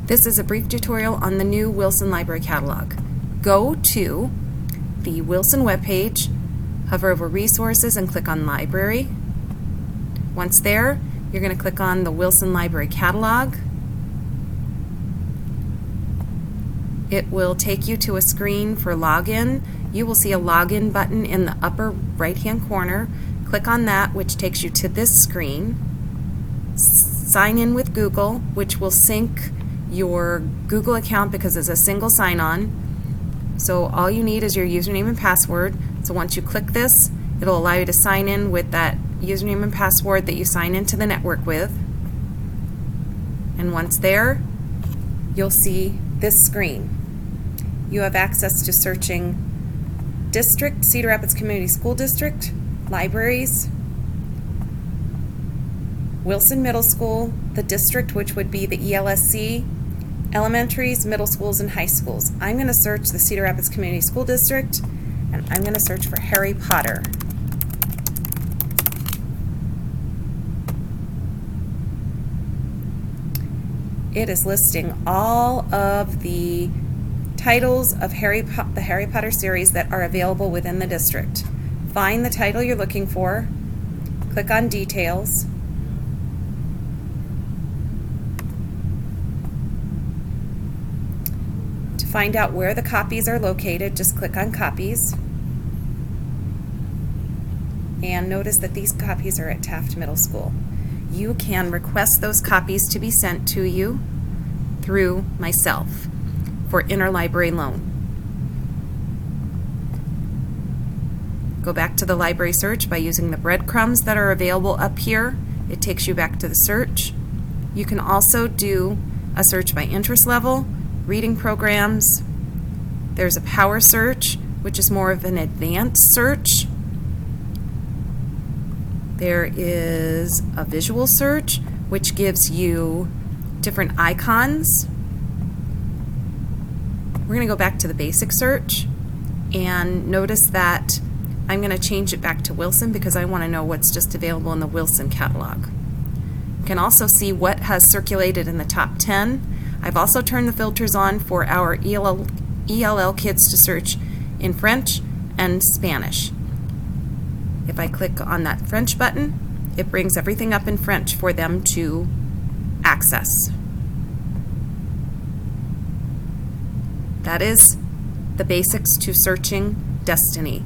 This is a brief tutorial on the new Wilson Library Catalog. Go to the Wilson webpage, hover over Resources and click on Library. Once there, you're going to click on the Wilson Library Catalog. It will take you to a screen for login. You will see a login button in the upper right-hand corner. Click on that, which takes you to this screen. Sign in with Google, which will sync your Google account because it's a single sign-on. So all you need is your username and password. So once you click this, it'll allow you to sign in with that username and password that you sign into the network with. And once there, you'll see this screen. You have access to searching district, Cedar Rapids Community School District, libraries, Wilson Middle School, the district, which would be the ELSC, elementaries, middle schools, and high schools. I'm going to search the Cedar Rapids Community School District, and I'm going to search for Harry Potter. It is listing all of the titles of the Harry Potter series that are available within the district. Find the title you're looking for, click on Details, to find out where the copies are located, just click on Copies, and notice that these copies are at Taft Middle School. You can request those copies to be sent to you through myself for interlibrary loan. Go back to the library search by using the breadcrumbs that are available up here. It takes you back to the search. You can also do a search by interest level, reading programs. There's a power search, which is more of an advanced search. There is a visual search, which gives you different icons. We're going to go back to the basic search and notice that I'm going to change it back to Wilson because I want to know what's just available in the Wilson catalog. You can also see what has circulated in the top 10. I've also turned the filters on for our ELL kids to search in French and Spanish. If I click on that French button, it brings everything up in French for them to access. That is the basics to searching Destiny.